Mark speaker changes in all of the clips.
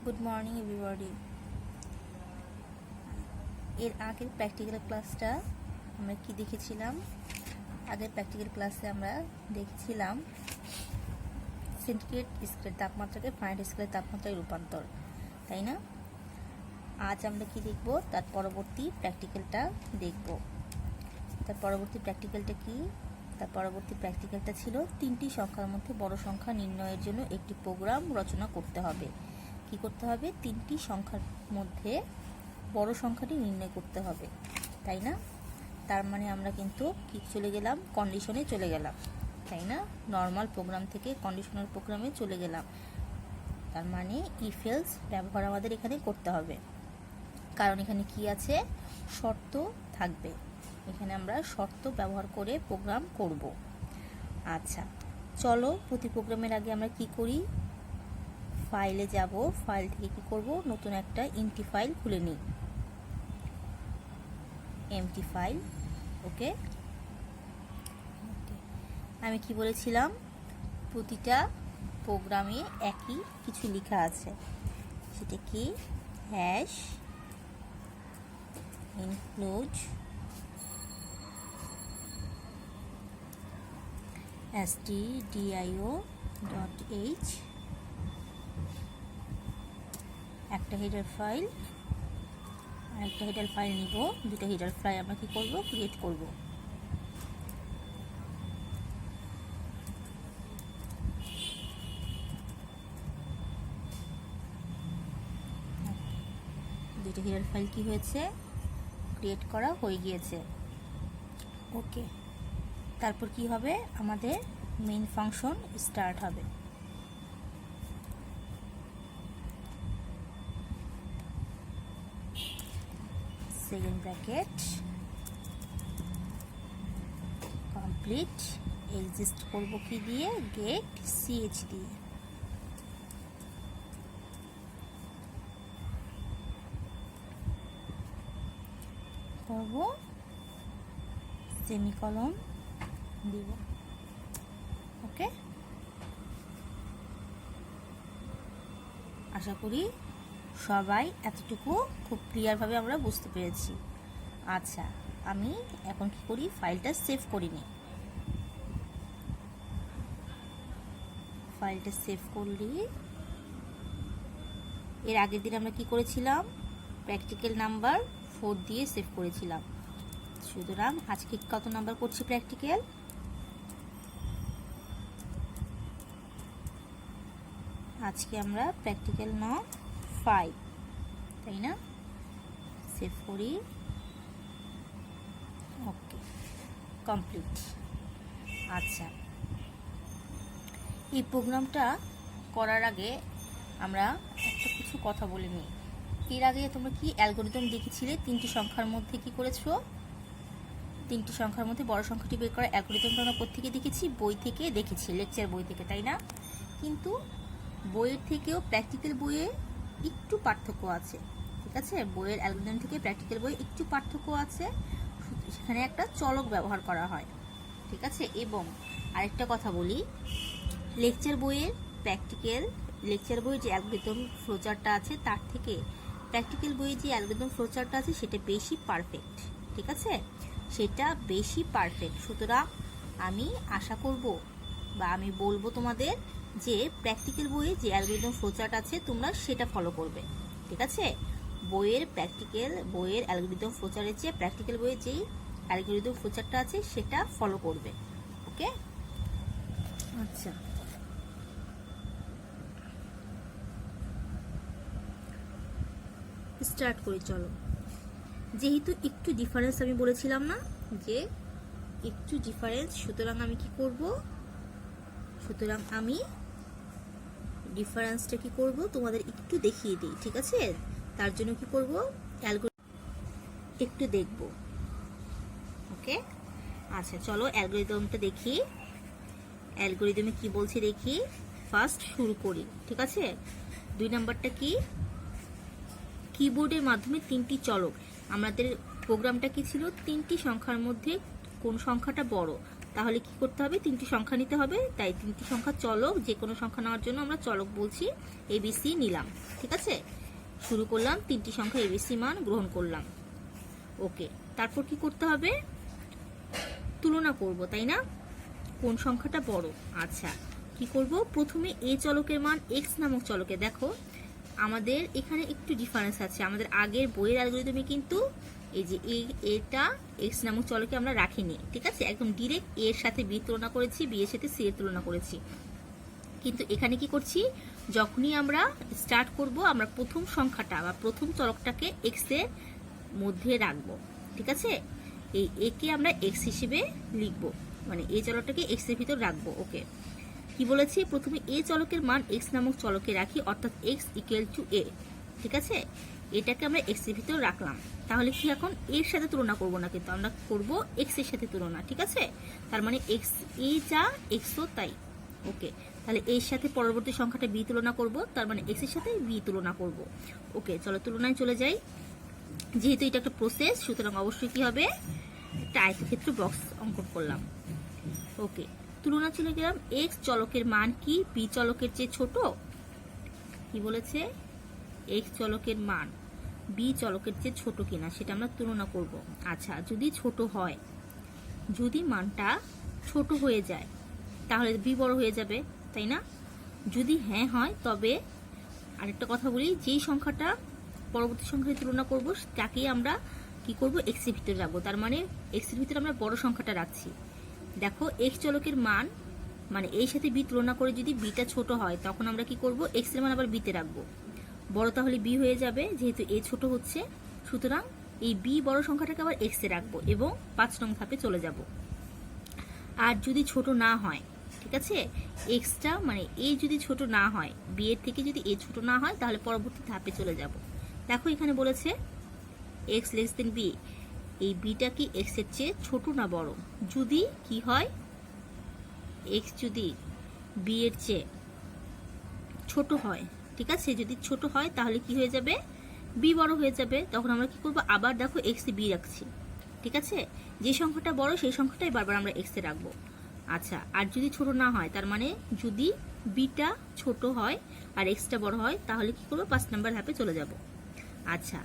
Speaker 1: Good morning everybody. এর আগের practical ক্লাসটা আমরা কি দেখেছিলাম? আগের প্র্যাকটিক্যাল ক্লাসে আমরা দেখেছিলাম সেন্টিগ্রেড স্কেলের তাপমাত্রাকে ফারেনহাইট স্কেলের তাপমাত্রায় রূপান্তর, তাই না? আজ আমরা কি দেখব? তার পরবর্তী প্র্যাকটিক্যালটা দেখব। তার পরবর্তী প্র্যাকটিক্যালটা কি? তার পরবর্তী প্র্যাকটিক্যালটা ছিল 3টি সংখ্যার মধ্যে বড় সংখ্যা নির্ণয়ের জন্য একটি প্রোগ্রাম রচনা করতে হবে। কি করতে হবে? 3টি সংখ্যার মধ্যে বড় সংখ্যাটি নির্ণয় করতে হবে, তাই না? তার মানে আমরা কিন্তু কি চলে গেলাম? কন্ডিশনে চলে গেলাম, তাই না? নর্মাল প্রোগ্রাম থেকে কন্ডিশনাল প্রোগ্রামে চলে গেলাম। তার মানে ইফ এলস ব্যবহার আমাদের এখানে করতে হবে, কারণ এখানে কি আছে? শর্ত থাকবে। এখানে আমরা শর্ত ব্যবহার করে প্রোগ্রাম করব। আচ্ছা, চলো প্রতি প্রোগ্রামের আগে আমরা কি করি? ফাইলে যাব, ফাইল থেকে কি করব? নতুন একটা এমটি ফাইল খুলে নিই। এমটি ফাইল, ওকে। আমি কি বলেছিলাম? প্রতিটা প্রোগ্রামে একই কিছু লেখা আছে, সেটা কি? হ্যাশ ইনক্লুড stdio.h, একটা হেডার ফাইল আর একটা হেডার ফাইল নিব। দুটো হেডার ফাইল আমরা কি করব? ক্রিয়েট করব। দুটো হেডার ফাইল কি হয়েছে? ক্রিয়েট করা হয়ে গিয়েছে, ওকে। তারপর কি হবে? আমাদের মেইন ফাংশন স্টার্ট হবে। Second bracket complete. এক্সিস্ট করব কি দিয়ে? গেট ch দিয়ে। করব সেমিকলন দিব, ওকে। আশা করি সবাই এতটুকু খুব ক্লিয়ারভাবে আমরা বুঝতে পেরেছি। আচ্ছা, আমি এখন কি করি? ফাইলটা সেভ করে নিই। ফাইলটা সেভ করলি। এর আগের দিন আমরা কি করেছিলাম? প্র্যাকটিক্যাল নাম্বার 4 দিয়ে সেভ করেছিলাম। সুতরাং আজকে কত নাম্বার করছি প্র্যাকটিক্যাল? আজকে আমরা প্র্যাকটিক্যাল 5, তাই না? সেভ করি, ওকে, কমপ্লিট। আচ্ছা, এই প্রোগ্রামটা করার আগে আমরা একটা কিছু কথা বলে নিই। এর আগে তোমরা কি অ্যালগরিদম দেখেছিলে? 3টি সংখ্যার মধ্যে কি করেছো? 3টি সংখ্যার মধ্যে বড় সংখ্যাটি বের করার অ্যালগরিদমটা আমরা কোত্থেকে দেখেছি? বই থেকে দেখেছি, লেকচার বই থেকে, তাই না? কিন্তু বইয়ের থেকেও প্র্যাকটিক্যাল বইয়ে একটু পার্থক্য আছে, ঠিক আছে? বইয়ের অ্যালগরিদম থেকে প্র্যাকটিক্যাল বইয়ে একটু পার্থক্য আছে। সেখানে একটা চলক ব্যবহার করা হয়, ঠিক আছে? এবং আরেকটা কথা বলি, লেকচার বইয়ের লেকচার বইয়ের যে অ্যালগরিদম ফ্লোচার্টটা আছে তার থেকে প্র্যাকটিক্যাল বইয়ে যে অ্যালগরিদম ফ্লোচার্টটা আছে সেটা বেশি পারফেক্ট, ঠিক আছে? সেটা বেশি পারফেক্ট। সুতরাং আমি আশা করব বা আমি বলবো তোমাদের যে প্র্যাকটিক্যাল বইয়ে যে অ্যালগরিদম ফ্লোচার্ট আছে তোমরা সেটা ফলো করবে, ঠিক আছে? বইয়ের অ্যালগরিদম ফ্লোচার্টের চেয়ে প্র্যাকটিক্যাল বইয়ে যেই অ্যালগরিদম ফ্লোচার্টটা আছে সেটা ফলো করবে, ওকে। আচ্ছা, স্টার্ট করি, চলো। যেহেতু একটু ডিফারেন্স আমি বলেছিলাম না যে একটু ডিফারেন্স, সুতরাং আমি কি করব? সুতরাং আমি ডিফারেন্সটা কি করব? তোমাদের একটু দেখিয়ে দিই, ঠিক আছে? তার জন্য কি করব? একটু দেখব, ওকে। আচ্ছা, চলো অ্যালগরিদমটা দেখি। অ্যালগরিদমে কি বলছে দেখি। ফার্স্ট শুরু করি, ঠিক আছে? 2 নাম্বারটা কি? কিবোর্ডের মাধ্যমে 3টি চলক। আমাদের প্রোগ্রামটা কি ছিল? 3টি সংখ্যার মধ্যে কোন সংখ্যাটা বড় তাহলে কি করতে হবে, 3টি সংখ্যা নিতে হবে। তাই 3টি সংখ্যা চলক, যে কোনো সংখ্যা নেওয়ার জন্য আমরা চলক বলছি, এবিসি নিলাম। ঠিক আছে, শুরু করলাম, 3টি সংখ্যা এবিসি মান গ্রহণ করলাম। ওকে, তারপর কি করতে হবে, তুলনা করব, তাই না? কোন সংখ্যাটা বড়। আচ্ছা, কি করব, প্রথমে এ চলকের মান এক্স নামক চলকে, দেখো আমাদের এখানে একটু ডিফারেন্স আছে। আমাদের আগের বইয়ের অ্যালগরিদমে কিন্তু এই যে এটা এক্স নামক চলকে আমরা রাখিনি। ঠিক আছে, একদম ডিরেক্ট এর সাথে বি তুলনা করেছি, বি এর সাথে সি এর তুলনা করেছি। কিন্তু এখানে কি করছি, যখনই আমরা স্টার্ট করব, আমরা প্রথম সংখ্যাটা বা প্রথম চলকটাকে এক্স এর মধ্যে রাখবো। ঠিক আছে, এই একে আমরা এক্স হিসেবে লিখবো, মানে এই চলকটাকে এক্স এর ভিতর রাখবো। ওকে, কি বলেছি, প্রথমে এ চলকের মান এক্স নামক চলকে রাখি, অর্থাৎ এক্স ইকুয়াল টু এ। ঠিক আছে, এটাকে আমরা এক্স এর ভিতর রাখলাম। তাহলে কি, এখন এর সাথে তুলনা করব না, কিন্তু আমরা করব এক্স এর সাথে তুলনা। ঠিক আছে, তার মানে এক্স এ যা এক্সও তাই। ওকে, তাহলে এর সাথে পরবর্তী সংখ্যাটা বি তুলনা করব, তার মানে এক্স এর সাথে বি তুলনা করব। ওকে, চলো তুলনায় চলে যাই। যেহেতু এটা একটা প্রসেস, সুতরাং অবশ্যই কি হবে, একটা আয়তক্ষেত্র বক্স অঙ্কন করলাম। ওকে, তুলনা চলে গেলাম। এক্স চলকের মান কি বি চলকের চেয়ে ছোট? কি বলেছে, এক্স চলকের মান বি চলকের চেয়ে ছোট কিনা সেটা আমরা তুলনা করব। আচ্ছা, যদি ছোট হয়, যদি মানটা ছোট হয়ে যায় তাহলে বি বড় হয়ে যাবে, তাই না? যদি হ্যাঁ হয়, তবে আরেকটা কথা বলি, যেই সংখ্যাটা পরবর্তী সংখ্যায় তুলনা করব তাকেই আমরা কি করব, এক্স এর ভিতরে রাখবো। তার মানে এক্স এর ভিতরে আমরা বড় সংখ্যাটা রাখছি। দেখো, এক্স চলকের মান মানে এর সাথে বি তুলনা করে যদি বিটা ছোট হয়, তখন আমরা কি করব, এক্স এর মান আবার বিতে রাখবো। বড় তাহলে বি হয়ে যাবে, যেহেতু এ ছোট হচ্ছে, সুতরাং এই বি বড় সংখ্যাটাকে আবার এক্স এ রাখবো এবং 5 নং ধাপে চলে যাব। আর যদি ছোট না হয়, ঠিক আছে, এক্সটা মানে এ যদি ছোট না হয়, বি এর থেকে যদি এ ছোট না হয়, তাহলে পরবর্তী ধাপে চলে যাব। দেখো এখানে বলেছে এক্স লেস দেন বি, এই বিটা কি এক্স এর চেয়ে ছোট না বড়? যদি কি হয়, এক্স যদি বি এর চেয়ে ছোট হয়, ঠিক আছে, যদি ছোট হয় তাহলে কি হয়ে যাবে, বি বড় হয়ে যাবে। তখন আমরা কি করব, আবার দেখো এক্স এ বি রাখছি। ঠিক আছে, যে সংখ্যাটা বড় সেই সংখ্যাটাই বারবার আমরা এক্স এ রাখবো। আচ্ছা, আর যদি ছোট না হয়, তার মানে যদি বিটা ছোট হয় আর এক্সটা বড় হয়, তাহলে কি করবো, 5 নম্বর ধাপে চলে যাব। আচ্ছা,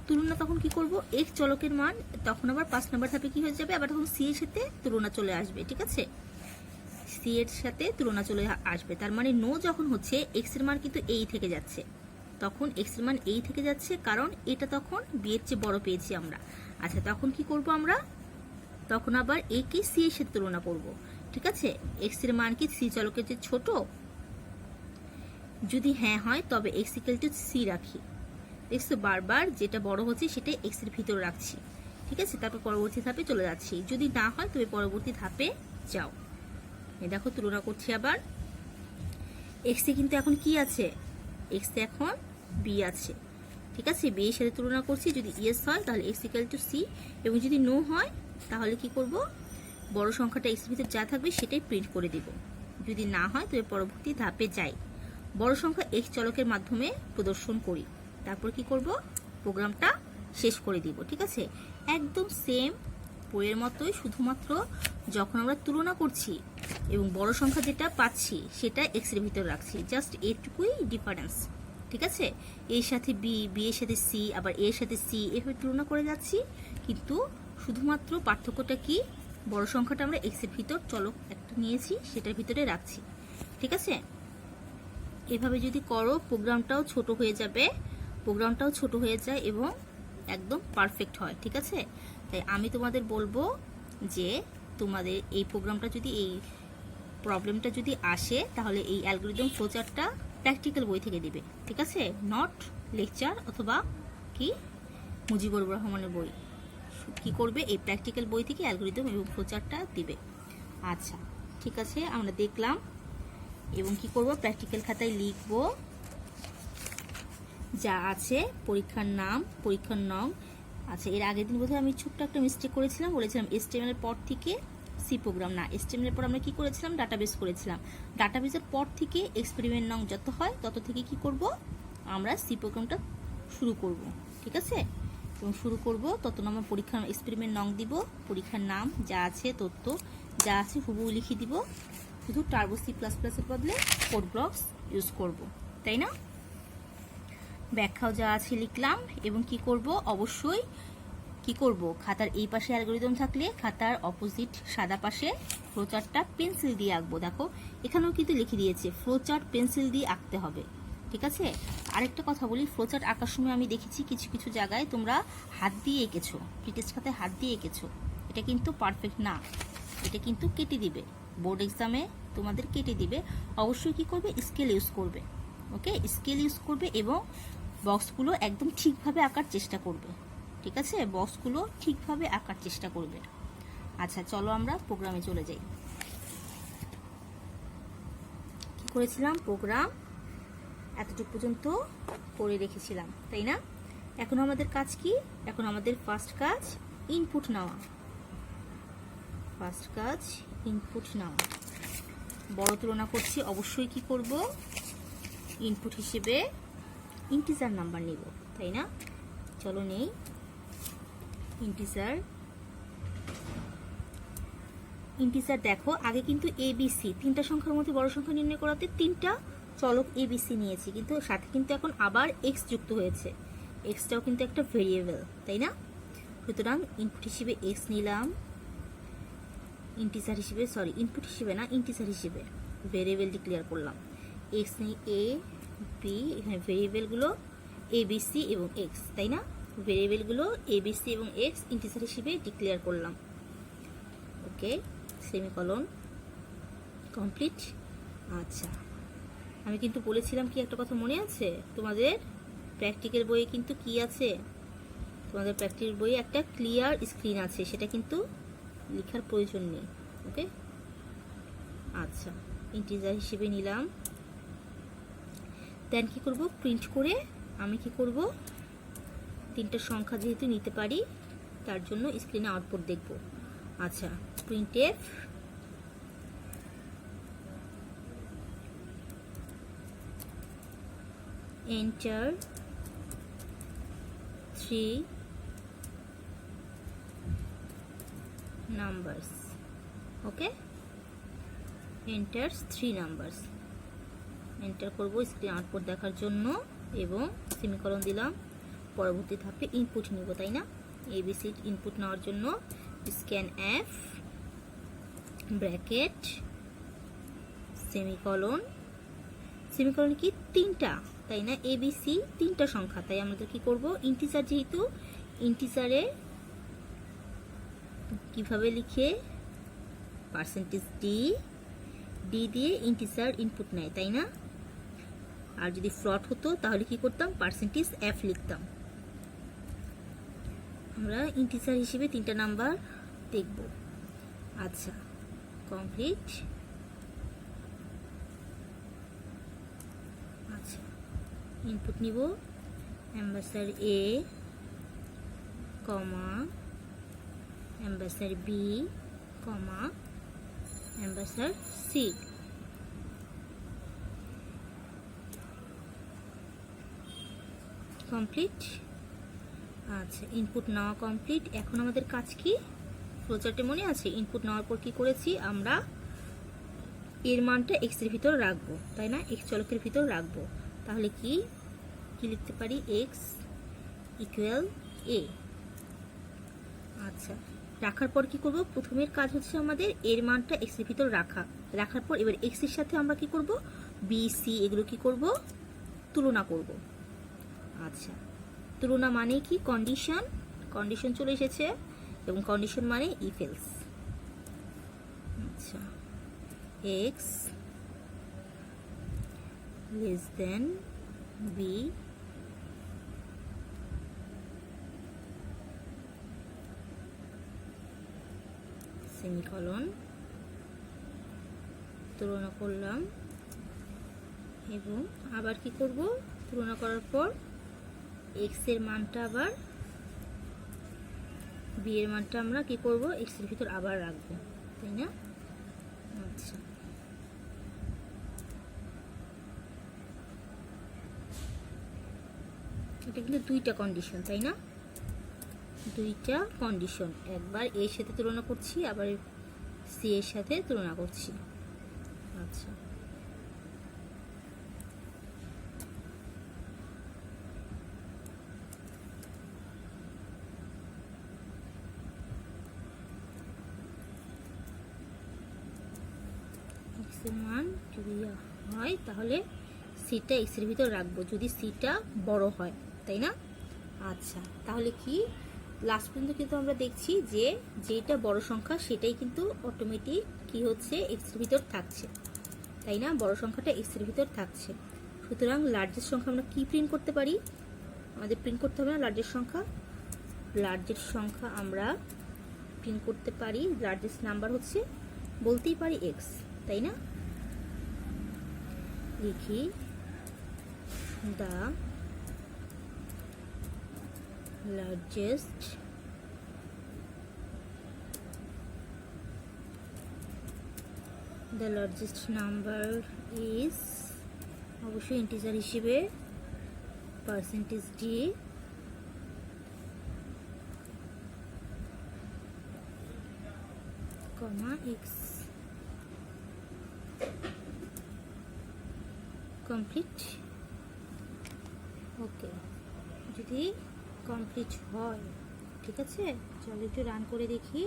Speaker 1: তুলনা তখন কি করব, এক্স চলকের মান তখন আবার 5 নম্বর ধাপে কি হয়ে যাবে, আবার তখন সি এর সাথে তুলনা চলে আসবে। ঠিক আছে, সি এর সাথে তুলনা চলে আসবে। তার মানে নো যখন হচ্ছে, এক্স এর মান কিন্তু এই থেকে যাচ্ছে, তখন এক্স এর মান এই থেকে যাচ্ছে, কারণ এটা তখন বি এর চেয়ে বড় পেয়েছি আমরা। আচ্ছা, তখন কি করব আমরা, তখন আবার এ কে সি এর সাথে তুলনা করব। ঠিক আছে, এক্স এর মান কি সি চলকের চেয়ে ছোট? যদি হ্যাঁ হয়, তবে এক্স ইকুয়াল টু সি রাখি। দেখছো, বারবার যেটা বড় হচ্ছে সেটাই এক্স এর ভিতরে রাখছি। ঠিক আছে, তারপর পরবর্তী ধাপে চলে যাচ্ছি। যদি না হয়, তবে পরবর্তী ধাপে যাও। দেখো তুলনা করছি আবার। এক্স এ কিন্তু এখন কি আছে, এক্স এ এখন বি আছে। ঠিক আছে, বি এর সাথে তুলনা করছি। যদি ইয়েস হয় তাহলে এক্স ইকুয়াল টু সি, এবং যদি নো হয় তাহলে কি করব, বড় সংখ্যাটা এক্স এর ভিতরে যা থাকবে সেটাই প্রিন্ট করে দিব। যদি না হয় তবে পরবর্তী ধাপে যাই, বড় সংখ্যা এক্স চলকের মাধ্যমে প্রদর্শন করি। তারপর কি করব, প্রোগ্রামটা শেষ করে দিব। ঠিক আছে, একদম সেম বইয়ের মতোই, শুধুমাত্র যখন আমরা তুলনা করছি এবং বড় সংখ্যা যেটা পাচ্ছি সেটা এক্স এর ভিতরে রাখছি, জাস্ট এটুকুই ডিফারেন্স। ঠিক আছে, এর সাথে বি, বি এর সাথে সি, আবার এর সাথে সি, এভাবে তুলনা করে যাচ্ছি। কিন্তু শুধুমাত্র পার্থক্যটা কি, বড় সংখ্যাটা আমরা এক্স এর ভিতর চলক একটা নিয়েছি, সেটার ভিতরে রাখছি। ঠিক আছে, এভাবে যদি করো, প্রোগ্রামটাও ছোট হয়ে যাবে, প্রোগ্রামটাও ছোট হয়ে যায় এবং একদম পারফেক্ট হয়। ঠিক আছে, তাই আমি তোমাদের বলবো যে তোমাদের এই প্রোগ্রামটা যদি, এই প্রবলেমটা যদি আসে, তাহলে এই অ্যালগরিদম ফ্লোচার্টটা প্র্যাকটিক্যাল বই থেকে দিবে। ঠিক আছে, নট লেকচার অথবা কি মুজিবুর রহমানের বই। কি করবে, এই প্র্যাকটিক্যাল বই থেকে অ্যালগরিদম এবং ফ্লোচার্টটা দিবে। আচ্ছা, ঠিক আছে, আমরা দেখলাম এবং কি করব, প্র্যাকটিক্যাল খাতায় লিখব যা আছে, পরীক্ষার নাম, পরীক্ষার নং। আচ্ছা, এর আগের দিন বোধহয় আমি ছোট্ট একটা মিস্টেক করেছিলাম, বলেছিলাম এসটিএমএল এর পর থেকে সি প্রোগ্রাম, না, এসটিএমএল এর পর আমরা কি করেছিলাম, ডাটাবেস করেছিলাম। ডাটাবেসের পর থেকে এক্সপেরিমেন্ট নং যত হয় তত থেকে কি করব, আমরা সি প্রোগ্রামটা শুরু করব। ঠিক আছে, এবং শুরু করব। তত আমার পরীক্ষার এক্সপেরিমেন্ট নং দিব, পরীক্ষার নাম যা আছে, তথ্য যা আছে হুবহু লিখে দিব, শুধু টার্বো C++ এর বদলে কোড ব্লকস ইউজ করব, তাই না? ব্যাখ্যাও যা আছে লিখলাম। এবং কি করব, অবশ্যই কি করব, খাতার এই পাশে অ্যালগরিদম থাকলে খাতার অপোজিট সাদা পাশে ফ্লোচার্টটা পেন্সিল দিয়ে আঁকবো। দেখো এখানেও কিন্তু লিখে দিয়েছে ফ্লোচার্ট পেন্সিল দিয়ে আঁকতে হবে, ঠিক আছে? আরেকটা কথা বলি, ফ্লোচার্ট আঁকার সময় আমি দেখেছি কিছু কিছু জায়গায় তোমরা হাত দিয়ে এঁকেছো, প্রিটেস্ট খাতায় হাত দিয়ে এঁকেছো, এটা কিন্তু পারফেক্ট না, এটা কিন্তু কেটে দিবে, বোর্ড এক্সামে তোমাদের কেটে দিবে। অবশ্যই কি করবে, স্কেল ইউজ করবে, ওকে? স্কেল ইউজ করবে এবং বক্সগুলো একদম ঠিকভাবে আঁকার চেষ্টা করবে, ঠিক আছে? বক্সগুলো ঠিকভাবে আঁকার চেষ্টা করবে। আচ্ছা চলো আমরা প্রোগ্রামে চলে যাই। কি করেছিলাম, প্রোগ্রাম এতটুকু পর্যন্ত করে রেখেছিলাম, তাই না? এখন আমাদের কাজ কি, এখন আমাদের ফার্স্ট কাজ ইনপুট নেওয়া। ফার্স্ট কাজ ইনপুট নেওয়া। বড় তুলনা করছি, অবশ্যই কি করব, ইনপুট হিসেবে ইন্টিজার নাম্বার নিব, তাই না? চলো নেই ইন্টিজার। ইন্টিজার দেখো আগে কিন্তু ABC, তিনটা সংখ্যার মধ্যে বড় সংখ্যা নির্ণয় করাতে তিনটা চলক ABC নিয়েছি, কিন্তু সাথে কিন্তু এখন আবার x যুক্ত হয়েছে, xটাও কিন্তু একটা ভেরিয়েবল, তাই না? সুতরাং ইনপুট হিসেবে x নিলাম, ইন্টিজার হিসেবে, সরি ইনপুট হিসেবে না, ইন্টিজার হিসেবে ভেরিয়েবল ডিক্লেয়ার করলাম। x নেই a b, এখানে ভেরিয়েবলগুলো ABC এবং x, তাই না? ভেরিয়েবলগুলো ABC এবং x ইন্টিজার হিসেবে ডিক্লেয়ার করলাম, ওকে? Semicolon, complete. আচ্ছা আমি কিন্তু বলেছিলাম কি, একটা কথা মনে আছে তোমাদের, প্র্যাকটিক্যাল বইয়ে কিন্তু কি আছে, তোমাদের প্র্যাকটিক্যাল বইয়ে একটা ক্লিয়ার স্ক্রিন আছে, সেটা কিন্তু লেখার প্রয়োজন নেই, ওকে? আচ্ছা ইন্টিজার হিসেবে নিলাম, দেন কি করব, প্রিন্ট করে আমি কি করব, তিনটা সংখ্যা যেহেতু নিতে পারি তার জন্য স্ক্রিনে আউটপুট দেখব। আচ্ছা printf enter 3 numbers, ওকে? enters 3 numbers, এন্টার করব স্ক্রিন আউটপুট দেখার জন্য এবং সেমিকলন দিলাম। পরবর্তী ধাপে ইনপুট নিব, তাই না? ABC ইনপুট নেওয়ার জন্য scanf ব্র্যাকেট সেমিকলন, সেমিকলন কি তিনটা, তাই না? ABC তিনটা সংখ্যা, তাই আমাদের কি করব, ইন্টিজার যেহেতু, ইন্টিজারে কিভাবে লিখে, পার্সেন্টেজ ডি দিয়ে ইন্টিজার ইনপুট নেয়, তাই না? আর যদি ফ্লট হতো তাহলে কি করতাম, পার্সেন্টেজ F লিখতাম। আমরা ইন্টিজার হিসেবে তিনটা নাম্বার দেখব। আচ্ছা কমপ্লিট। আচ্ছা ইনপুট নিব, ampersand A comma ampersand B comma ampersand C। Complete. আচ্ছা ইনপুট নেওয়া কমপ্লিট। এখন আমাদের কাজ কি, ফ্লোচার্টে মনে আছে ইনপুট নেওয়ার পর কি করেছি আমরা, এর মানটা x এর ভিতর রাখবো, তাই না? x চলকের ভিতর রাখবো, তাহলে কি কি লিখতে পারি, x ইকুয়াল a। আচ্ছা রাখার পর কি করব, প্রথমের কাজ হচ্ছে আমাদের এর মানটা x এর ভিতর রাখার পর এবার x এর সাথে আমরা কি করব, b c এগুলো কি করব, তুলনা করব। আচ্ছা তুলনা মানে কি, কন্ডিশন, কন্ডিশন চলে এসেছে এবং কন্ডিশন মানে ইফ এলস। আচ্ছা x less than b semicolon, তুলনা করলাম এবং আবার কি করব, তুলনা করার পর x এর মানটা আবার b এর মানটা আমরা কি করব, x এর ভিতর আবার রাখবো, তাই না? আচ্ছা এটা কিন্তু দুইটা কন্ডিশন, তাই না? দুইটা কন্ডিশন, একবার এর সাথে তুলনা করছি, আবার সি এর সাথে তুলনা করছি। আচ্ছা, এক্স এর মান যদি হয় তাহলে সিটা এক্স এর ভিতর রাখবো যদি সিটা বড় হয়, তাই না? আচ্ছা, তাহলে কি লাস্ট পর্যন্ত কিন্তু আমরা দেখছি যে যেটা বড় সংখ্যা সেটাই কিন্তু অটোমেটিক কি হচ্ছে এক্স এর ভিতর থাকছে, তাই না? বড় সংখ্যাটা এক্স এর ভিতর থাকছে। সুতরাং লার্জেস্ট সংখ্যা আমরা কি প্রিন্ট করতে পারি? আমাদের প্রিন্ট করতে হবে না লার্জেস্ট সংখ্যা। লার্জেস্ট সংখ্যা আমরা প্রিন্ট করতে পারি, লার্জেস্ট নাম্বার হচ্ছে বলতেই পারি এক্স, তাই না? লিখি the largest number is অবশ্যই ইন্টিজার হিসেবে percentage D comma x. Complete. ওকে, যদি কমপ্লিট হয় ঠিক আছে, চলো একটু রান করে দেখি।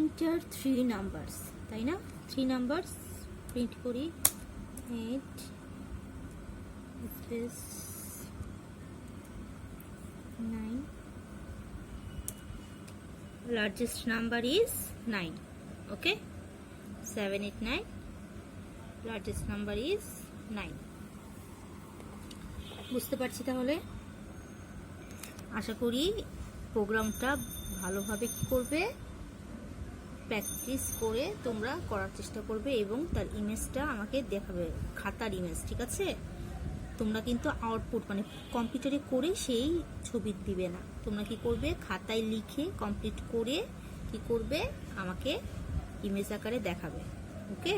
Speaker 1: ইন্টার 3 নাম্বারস, তাই না? 3 নাম্বারস প্রিন্ট করি। 8 space 9, largest number is 9। Okay, 7 8 9, largest number is 9। বুঝতে পারছি তাহলে। আশা করি প্রোগ্রামটা ভালোভাবে কি করবে, প্র্যাকটিস করে তোমরা করার চেষ্টা করবে এবং তার ইমেজটা আমাকে দেখাবে, খাতার ইমেজ, ঠিক আছে? তোমরা কিন্তু আউটপুট মানে কম্পিউটারে করে সেই ছবি দিবে না, তোমরা কি করবে খাতায় লিখে কমপ্লিট করে কি করবে আমাকে ইমেজ আকারে দেখাবে। ওকে,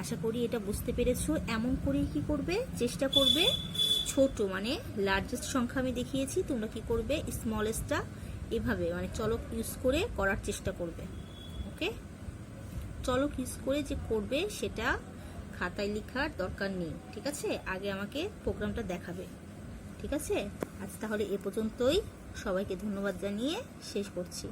Speaker 1: আশা করি এটা বুঝতে পেরেছো। এমন করেই কি করবে চেষ্টা করবে, ছোট মানে লার্জেস্ট সংখ্যা আমি দেখিয়েছি, তোমরা কি করবে স্মলেস্টটা এভাবে মানে চলক ইউজ করে করার চেষ্টা করবে। ওকে, চলক ইউজ করে যে করবে সেটা খাতায় লেখার দরকার নেই, ঠিক আছে? আগে আমাকে প্রোগ্রামটা দেখাবে, ঠিক আছে? আজ তাহলে এ পর্যন্তই, সবাইকে ধন্যবাদ জানিয়ে শেষ করছি।